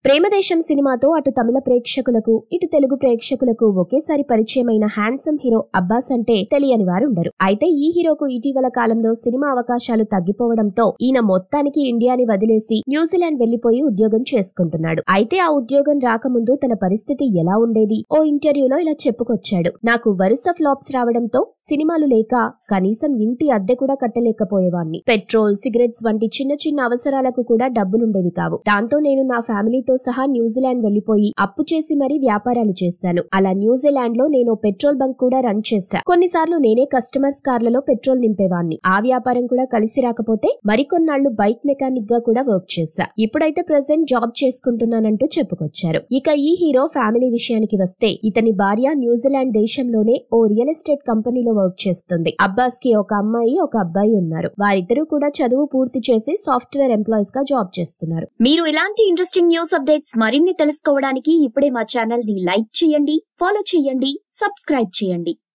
ప్రేమదేశం సినిమాతో అటు తమిళ ప్రేక్షకులకు ఇటు తెలుగు ప్రేక్షకులకు ఒకేసారి పరిచయమైన హ్యాండ్సమ్ హీరో అబ్బాస్ అంటే తెలియని వారుండరు. అయితే ఈ హీరోకు ఇటీవల కాలంలో సినిమా అవకాశాలు తగ్గిపోవడంతో ఈయన మొత్తానికి ఇండియాని వదిలేసి న్యూజిలాండ్ వెళ్లిపోయి ఉద్యోగం చేసుకుంటున్నాడు. అయితే ఆ ఉద్యోగం రాకముందు తన పరిస్థితి ఎలా ఉండేది ఓ ఇంటర్వ్యూలో ఇలా చెప్పుకొచ్చాడు. నాకు వరుస ఫ్లాప్స్ రావడంతో సినిమాలు లేక కనీసం ఇంటి అద్దె కూడా కట్టలేకపోయేవాణ్ణి. పెట్రోల్, సిగరెట్స్ వంటి చిన్న చిన్న అవసరాలకు కూడా డబ్బులుండేవి కావు. దాంతో నేను నా ఫ్యామిలీతో సహా న్యూజిలాండ్ వెళ్లిపోయి అప్పు చేసి మరీ వ్యాపారాలు చేశాను. అలా న్యూజిలాండ్ లో నేను పెట్రోల్ బంక్ కూడా రన్ చేశా. కొన్నిసార్లు నేనే కస్టమర్స్ కార్లలో పెట్రోల్ నింపేవాణ్ణి. ఆ వ్యాపారం కూడా కలిసి రాకపోతే మరికొన్నాళ్లు బైక్ మెకానిక్ గా కూడా వర్క్ చేశా. ఇప్పుడైతే ప్రెజెంట్ జాబ్ చేసుకుంటున్నానంటూ చెప్పుకొచ్చారు. ఇక ఈ హీరో ఫ్యామిలీ విషయానికి వస్తే ఇతని భార్య న్యూజిలాండ్ దేశంలోనే ఓ రియల్ ఎస్టేట్ కంపెనీలో వర్క్ చేస్తుంది. అబ్బాస్ కి ఒక అమ్మాయి, ఒక అబ్బాయి ఉన్నారు. వారిద్దరూ కూడా చదువు పూర్తి చేసి సాఫ్ట్వేర్ ఎంప్లాయీస్ గా జాబ్ చేస్తున్నారు. మీరు ఇలాంటి ఇంట్రెస్టింగ్ న్యూస్ అప్డేట్స్ మరిన్ని తెలుసుకోవడానికి ఇప్పుడే మా ఛానల్ ని లైక్ చేయండి, ఫాలో చేయండి, సబ్స్క్రైబ్ చేయండి.